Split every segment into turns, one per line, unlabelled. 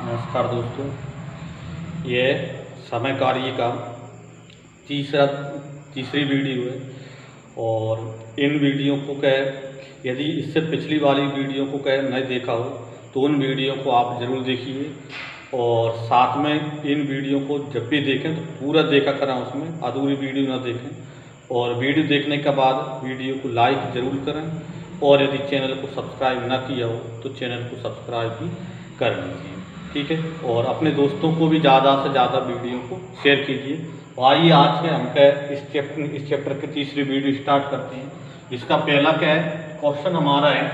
नमस्कार दोस्तों, ये समय कार्य का तीसरी वीडियो है। और इन वीडियो को यदि इससे पिछली वाली वीडियो को नहीं देखा हो तो उन वीडियो को आप ज़रूर देखिए। और साथ में इन वीडियो को जब भी देखें तो पूरा देखा करें, उसमें अधूरी वीडियो ना देखें। और वीडियो देखने के बाद वीडियो को लाइक ज़रूर करें। और यदि चैनल को सब्सक्राइब ना किया हो तो चैनल को सब्सक्राइब भी कर लीजिए, ठीक है। और अपने दोस्तों को भी ज़्यादा से ज़्यादा वीडियो को शेयर कीजिए। आइए आज के हम इस चैप्टर की तीसरी वीडियो स्टार्ट करते हैं। इसका पहला क्वेश्चन हमारा है,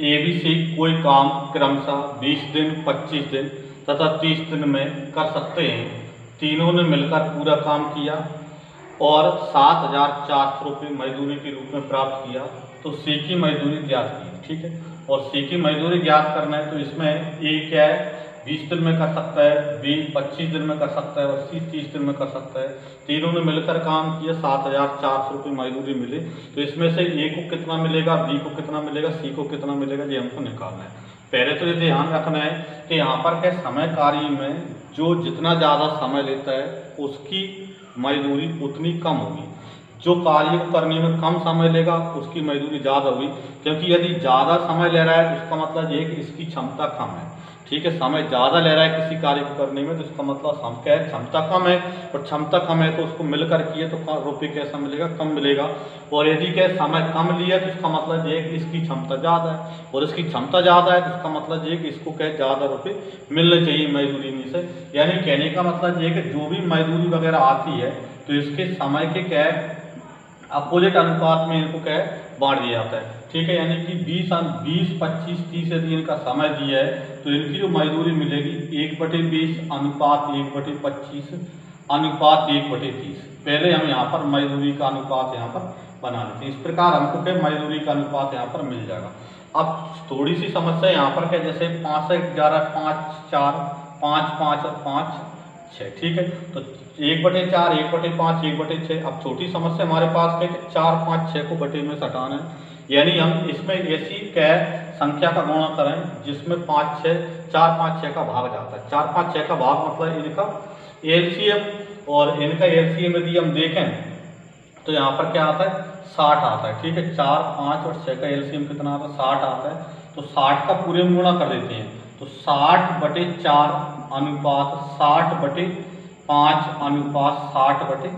ABC कोई काम क्रमशः 20 दिन, 25 दिन तथा 30 दिन में कर सकते हैं। तीनों ने मिलकर पूरा काम किया और 7,400 रुपये मजदूरी के रूप में प्राप्त किया, तो C की मजदूरी ज्ञात की, ठीक है। और C की मजदूरी ज्ञात करना है तो इसमें A क्या है, 20 दिन में कर सकता है, B 25 दिन में कर सकता है और C 30 दिन में कर सकता है। तीनों ने मिलकर काम किया, 7,400 रुपये मजदूरी मिले, तो इसमें से A को कितना मिलेगा, B को कितना मिलेगा, C को कितना मिलेगा, ये हमको निकालना है। पहले तो ये ध्यान रखना है कि यहाँ पर समय कार्य में जो जितना ज़्यादा समय लेता है उसकी मजदूरी उतनी कम होगी। जो कार्य को करने में कम समय लेगा उसकी मजदूरी ज़्यादा होगी, क्योंकि यदि ज़्यादा समय ले रहा है तो इसका मतलब ये कि इसकी क्षमता कम है, ठीक है। समय ज़्यादा ले रहा है किसी कार्य को करने में तो इसका मतलब क्या है, क्षमता कम है। और क्षमता कम है तो उसको मिलकर किए तो रुपये कैसा मिलेगा, कम मिलेगा। और यदि क्या समय कम लिया तो इसका मतलब ये कि इसकी क्षमता ज़्यादा है, और इसकी क्षमता ज़्यादा है तो इसका मतलब ये कि इसको ज़्यादा रुपये मिलने चाहिए मजदूरी में से। यानी कहने का मतलब ये कि जो भी मजदूरी वगैरह आती है तो इसके समय के अपोजिट अनुपात में इनको बांट दिया जाता है, ठीक है। यानी कि 20, 25, 30 यदि इनका समय दिया है तो इनकी जो मजदूरी मिलेगी 1/20 अनुपात 1/25 अनुपात 1/30। पहले हम यहाँ पर मजदूरी का अनुपात यहाँ पर बना लेते हैं। इस प्रकार हमको मजदूरी का अनुपात यहाँ पर मिल जाएगा। अब थोड़ी सी समस्या यहाँ पर जैसे 5 से 11, 5, 4, 5, 5 और 5, 6, ठीक है। तो 1/4, 1/5, 1/6। अब छोटी समस्या हमारे पास है कि 4, 5, 6 को बटे में हटाना है। यानी हम इसमें ऐसी संख्या का गुणा करें जिसमें 4, 5, 6 का भाग जाता है। 4, 5, 6 का भाग मतलब इनका एलसीएम, और इनका एलसीएम यदि हम देखें तो यहाँ पर क्या आता है, 60 आता है, ठीक है। 4, 5 और 6 का एलसीएम कितना आता है, 60 आता है। तो 60 का पूरे में गुणा कर देते हैं, तो 60/4 अनुपात 60/5 अनुपात 60/6,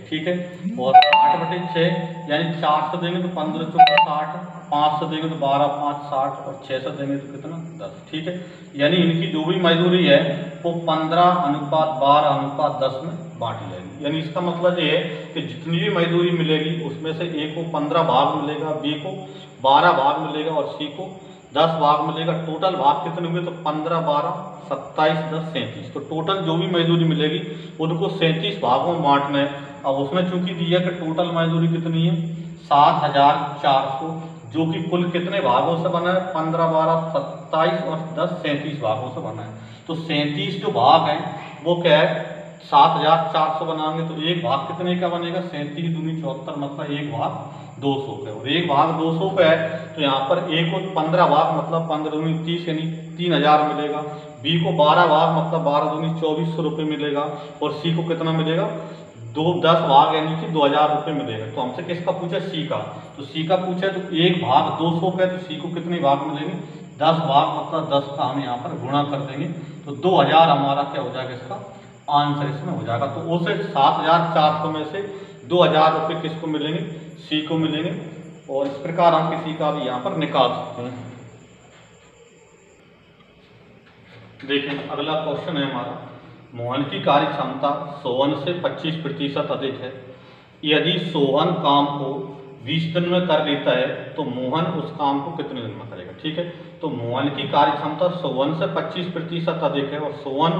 ठीक है। और 60/6 यानी 4 से देंगे तो 15 × 60, 5 से देंगे तो 12, 5, 60 और 6 से देंगे तो कितना, 10, ठीक है। यानी इनकी जो भी मजदूरी है वो 15/12/10 में बांटी जाएगी। यानी इसका मतलब ये है कि जितनी भी मजदूरी मिलेगी उसमें से A को 15 भाग मिलेगा, B को 12 भाग मिलेगा और C को 10 भाग मिलेगा। टोटल भाग कितने हुए तो 15, 12, 27, 10, 37। तो टोटल जो भी मजदूरी मिलेगी उनको 37 भागों में बांटना है। अब उसमें चूंकि दिया कि टोटल मजदूरी कितनी है 7,400, जो कि कुल कितने भागों से बना है, 15, 12, 27 और 10, 37 भागों से बना है। तो 37 जो भाग हैं वो क्या है, 7,400 बनाएंगे तो एक भाग कितने का बनेगा, 37 दूनी 74, मतलब एक भाग 200 का। और एक भाग 200 का है तो यहाँ पर A को 15 भाग मतलब 15 दूनी 30 यानी 3,000 मिलेगा। B को 12 भाग मतलब 12 दूनी 2400 रुपये मिलेगा। और C को कितना मिलेगा, 10 भाग यानी कि 2,000 रुपये मिलेगा। तो हमसे किसका पूछा, C का। तो C का पूछा तो एक भाग 200 का है तो C को कितने भाग मिलेंगे, 10 भाग मतलब 10 का हम यहाँ पर गुणा कर देंगे तो 2,000 हमारा क्या हो जाएगा, इसका आंसर इसमें हो जाएगा। तो उसे 7,400 में से 2,000 रुपये किसको मिलेंगे, C को मिलेंगे। और इस प्रकार हम किसी का भी यहाँ पर निकाल सकते हैं। देखिए अगला क्वेश्चन है हमारा, मोहन की कार्य क्षमता सोहन से 25% अधिक है। यदि सोहन काम को 20 दिन में कर लेता है तो मोहन उस काम को कितने दिन में करेगा, ठीक है। तो मोहन की कार्य क्षमता सोहन से 25% अधिक है और सोहन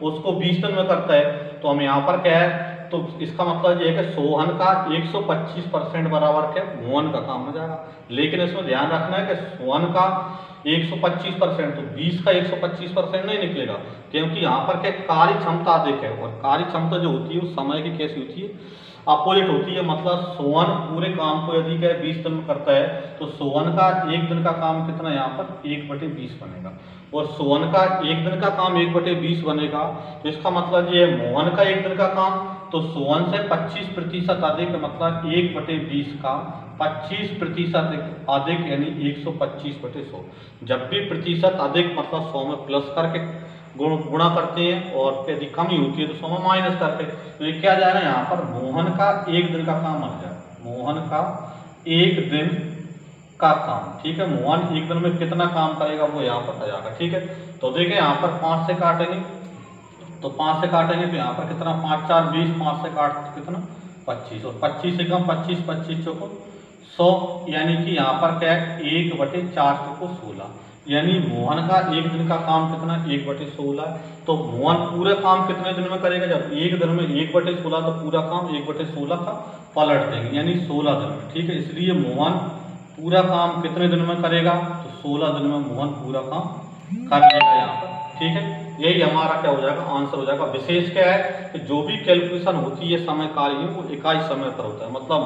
उसको 20 दिन में करता है। तो हम यहाँ पर क्या है, तो इसका मतलब ये है कि सोहन का 125% बराबर क्या मोहन का काम हो जाएगा। लेकिन इसमें ध्यान रखना है कि सोहन का 125% तो 20 का 125% नहीं निकलेगा, क्योंकि यहाँ पर क्या कार्य क्षमता अधिक है। और कार्य क्षमता जो होती है वो समय की कैसी होती है, अपोजिट होती है, मतलब सोवन पूरे काम को यदि 20 दिन में करता है तो सोवन का एक दिन का काम कितना यहाँ पर 1/20 बनेगा, और सोवन का एक दिन का काम 1/20 बनेगा। तो इसका मतलब ये मोहन का एक दिन का काम तो सोवन से 25% अधिक, मतलब 1/20 का 25% अधिक यानी 125/100। जब भी प्रतिशत अधिक मतलब 100 में प्लस करके गुणा करते हैं, और यदि कमी होती है तो 100 में माइनस करके, तो ये क्या जाएगा यहाँ पर मोहन का एक दिन का काम आ जाएगा, मोहन का एक दिन का काम। ठीक है, मोहन एक दिन में कितना काम करेगा वो यहाँ पर आ जाएगा। ठीक है, तो देखिए यहाँ पर 5 से काटेंगे तो 5 से काटेंगे तो यहाँ पर कितना 5 4 20, 5 से काट कितना 25, और 25 से कम 25, 25 चौको 100, यानी कि यहाँ पर क्या है 1/4 चौको 16, यानी मोहन का एक दिन का काम कितना 1/16। तो मोहन पूरा काम कितने दिन में करेगा, जब एक दिन में 1/16 तो पूरा काम 1/16 का पलट देंगे यानी 16 दिन में। ठीक है, इसलिए मोहन पूरा काम कितने दिन में करेगा, तो 16 दिन में मोहन पूरा काम कर लेगा यहाँ पर। ठीक है, यही हमारा क्या हो जाएगा आंसर हो जाएगा। विशेष क्या है कि जो भी कैलकुलेशन होती है समय कार्य वो इकाई समय पर होता है, मतलब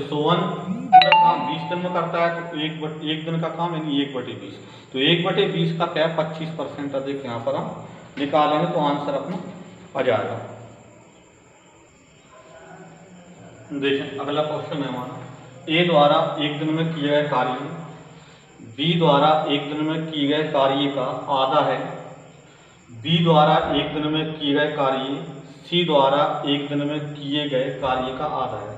सोवन पूरा काम 20 दिन में करता है तो एक दिन का काम यानी 1/20, तो 1/20 का क्या है 25% अधिक यहाँ पर हम निकालेंगे तो आंसर अपना आ जाएगा। देखें अगला क्वेश्चन है हमारा, ए द्वारा एक दिन में किए गए कार्य बी द्वारा एक दिन में किए गए कार्य का आधा है, बी द्वारा एक दिन में किए गए कार्य सी द्वारा एक दिन में किए गए कार्य का आधा है।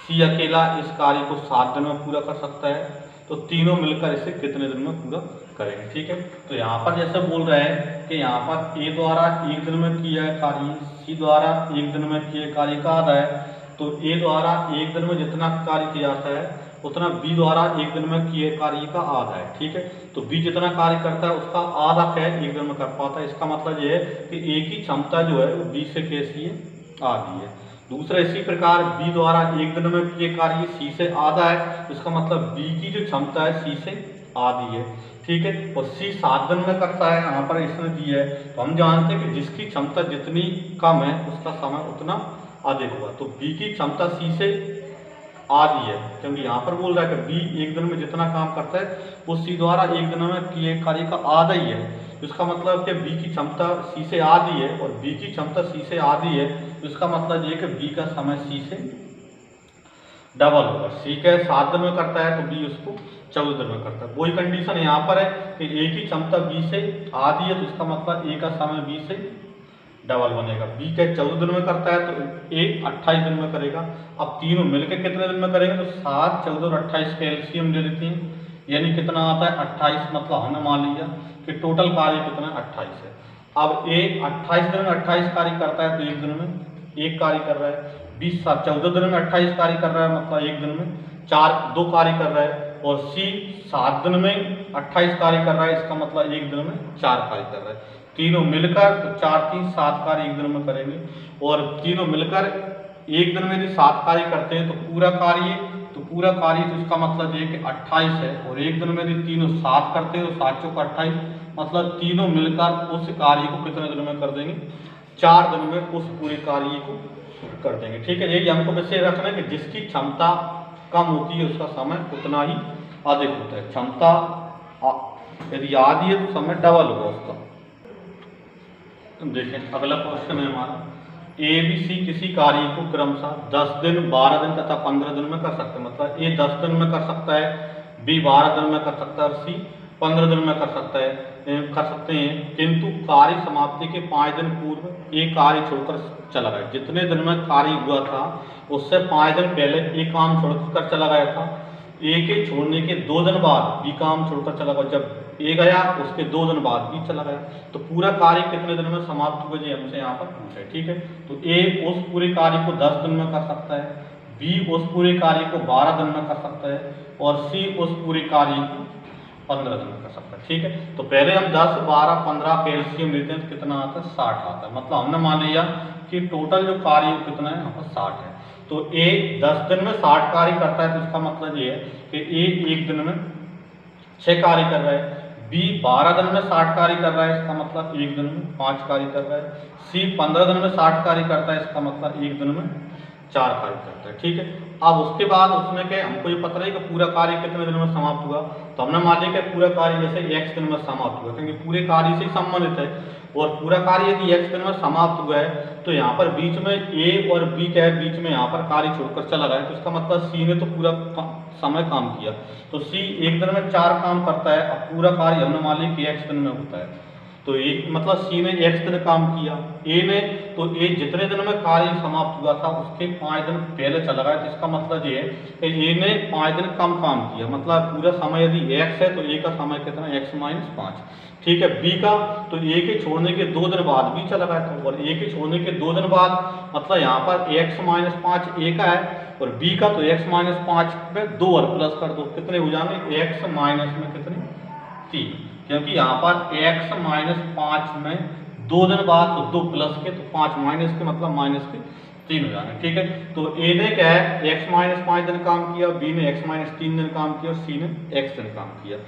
सी अकेला इस कार्य को 7 दिन में पूरा कर सकता है, तो तीनों मिलकर इसे कितने दिन में पूरा करेंगे। ठीक है, तो यहाँ पर जैसे बोल रहे हैं कि यहाँ पर ए द्वारा एक दिन में किया गया कार्य सी द्वारा एक दिन में किए कार्य का आधा है, तो ए द्वारा एक दिन में जितना कार्य किया जाता है उतना बी द्वारा एक दिन में किए कार्य का आधा है। ठीक है, तो बी जितना कार्य करता है उसका आधा क्या है एक दिन में कर पाता है। इसका मतलब ये है कि ए की क्षमता जो है वो बी से कैसी है आधी है। दूसरा इसी प्रकार बी द्वारा एक दिन में किए कार्य सी से आधा है, इसका मतलब बी की जो क्षमता है सी से आधी है। ठीक है, और सी 7 दिन में करता है, यहाँ पर इसने दिया है, तो हम जानते हैं कि जिसकी क्षमता जितनी कम है उसका समय उतना अधिक होगा। तो बी की क्षमता सी से आधी है, क्योंकि यहाँ पर बोल रहा है कि बी एक दिन में जितना काम करता है वो सी द्वारा एक दिन में किए कार्य का आधा ही है। इसका मतलब कि बी की क्षमता सी से आधी है और बी की क्षमता सी से आधी है, तो इसका मतलब ये कि बी का समय सी से डबल होगा। सी के 7 दिन में करता है तो बी उसको 14 दिन में करता है। वही कंडीशन यहाँ पर है कि ए की क्षमता बी से आधी है, तो इसका मतलब ए का समय बी से डबल बनेगा। बी के 14 दिन में करता है तो ए 28 दिन में करेगा। अब तीनों मिलकर कितने दिन में करेंगे, तो 7, 14 और 28 का एलसीएम ले लेते हैं, यानी कितना आता है 28, मतलब हमने मान लिया कि टोटल कार्य कितना 28 है। अब ए 28 दिन में 28 कार्य करता है तो एक दिन में एक कार्य कर रहा है, 14 दिन में 28 कार्य कर रहा है, मतलब एक दिन में 2 कार्य कर रहा है, और सी 7 दिन में 28 कार्य कर रहा है, इसका मतलब एक दिन में 4 कार्य कर रहा है। तीनों मिलकर तो 4, 3, 7 कार्य एक दिन में करेंगे, और तीनों मिलकर एक दिन में यदि 7 कार्य करते हैं तो पूरा कार्य तो इसका मतलब ये कि 28 है, और एक दिन में यदि तीनों 7 करते हैं तो 7 चौक 28, मतलब तीनों मिलकर उस कार्य को कितने दिन में कर देंगे 4 दिन में उस पूरे कार्य को कर देंगे। ठीक है, यही हमको वैसे रखना है कि जिसकी क्षमता कम होती है उसका समय उतना ही अधिक होता है। क्षमता यदि आधी है तो समय डबल होगा उसका। देखें अगला क्वेश्चन है हमारा, ए बी सी किसी कार्य को क्रमशः 10 दिन 12 दिन तथा 15 दिन में कर सकते हैं, मतलब ए 10 दिन में कर सकता है, बी 12 दिन में कर सकता है और सी 15 दिन में कर सकते हैं, किंतु कार्य समाप्ति के 5 दिन पूर्व एक कार्य छोड़कर चला गया। जितने दिन में कार्य हुआ था उससे 5 दिन पहले एक काम छोड़कर चला गया था, ए के छोड़ने के 2 दिन बाद बी काम छोड़कर चला गया। जब ए गया उसके 2 दिन बाद बी चला गया, तो पूरा कार्य कितने दिन में समाप्त हुआ जी हमसे यहाँ पर पूछा है। ठीक है, तो ए उस पूरे कार्य को 10 दिन में कर सकता है, बी उस पूरे कार्य को 12 दिन में कर सकता है, और सी उस पूरे कार्य को 15 दिन में कर सकता है। ठीक है, तो पहले हम 10, 12, 15 का एलसीएम लेते हैं तो कितना आता है 60 आता है, मतलब हमने मान लिया कि टोटल जो कार्य कितना है यहाँ पर 60 है। तो ए 10 दिन में 60 कार्य करता है, तो इसका मतलब ये है कि ए एक दिन में 6 कार्य कर रहा है, बी 12 दिन में 60 कार्य कर रहा है, इसका मतलब एक दिन में 5 कार्य कर रहा है, सी 15 दिन में 60 कार्य करता है, इसका मतलब एक दिन में 4 कार्य करता है। ठीक है, अब उसके बाद उसमें क्या हमको ये पता नहीं कि पूरा कार्य कितने दिन में समाप्त हुआ, तो हमने मान लिया कि पूरा कार्य जैसे x दिन में समाप्त हुआ, क्योंकि पूरे कार्य से ही संबंधित है। और पूरा कार्य यदि x दिन में समाप्त हुआ है तो यहाँ पर बीच में a और b क्या है, बीच में यहाँ पर कार्य छोड़कर चला गया, तो इसका मतलब c ने तो पूरा समय काम किया, तो c एक दिन में 4 काम करता है। अब पूरा कार्य हमने मान लिया कि x दिन में होता है, तो एक मतलब C ने x दिन काम किया, A ने तो A जितने दिन में कार्य समाप्त हुआ था उसके 5 दिन पहले चला गया, तो इसका मतलब ये है कि A ने 5 दिन कम काम किया, मतलब पूरा समय यदि x है तो A का समय कितना x माइनस 5। ठीक है, B का तो A के छोड़ने के 2 दिन बाद B चला गया था, और A के छोड़ने के 2 दिन बाद मतलब यहाँ पर x माइनस 5 A का है, और B का तो x माइनस 5 में 2 और प्लस कर दो, कितने हो जाएंगे x माइनस में कितने 3, क्योंकि यहाँ पर x माइनस 5 में 2 दिन बाद तो 2 प्लस के तो 5 माइनस के मतलब माइनस के 3 हो जाएंगे। ठीक है, तो A ने क्या है x माइनस 5 दिन काम किया, B ने x माइनस 3 दिन काम किया, और C ने x दिन काम किया।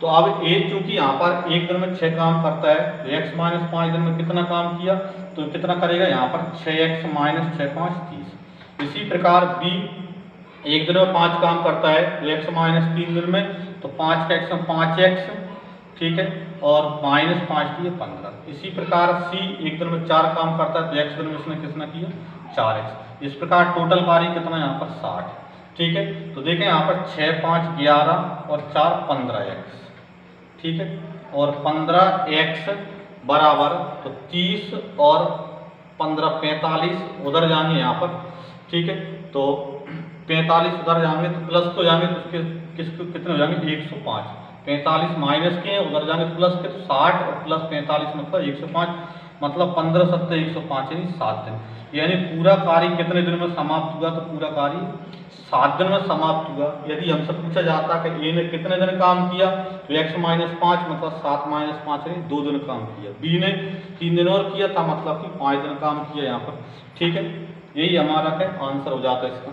तो अब A चूंकि यहाँ पर एक दिन में 6 काम करता है, तो x माइनस 5 दिन में कितना काम किया, तो कितना करेगा यहाँ पर 6x माइनस 6 5 30। इसी प्रकार B एक दिन में 5 काम करता है, तो x माइनस 3 दिन में तो 5 का x 5x, ठीक है, और माइनस 5 दिए 15। इसी प्रकार C एक दिन में 4 काम करता है, तो x दिन में इसने कितना किया 4x। इस प्रकार टोटल कार्य कितना यहाँ पर 60। ठीक है, तो देखें यहाँ पर 6 5 11 और 4 15x। ठीक है, और 15x बराबर तो 30 और 15 45 उधर जाएंगे यहाँ पर। ठीक है, तो 45 उधर जाएंगे तो प्लस तो जाएंगे, तो उसके कितने हो जाएंगे 105। 45 माइनस के उधर जाएंगे प्लस के, तो 60 और प्लस 45 मतलब 105, मतलब 15 7 105 यानी 7 दिन। यानी पूरा कार्य कितने दिन में समाप्त हुआ, तो पूरा कार्य 7 दिन में समाप्त हुआ। यदि हमसे पूछा जाता कि A ने कितने दिन काम किया, तो x माइनस 5 मतलब 7 माइनस 5 यानी 2 दिन काम किया। B ने 3 दिन और किया था, मतलब कि 5 दिन काम किया यहाँ पर। ठीक है, यही हमारा क्या आंसर हो जाता है इसका।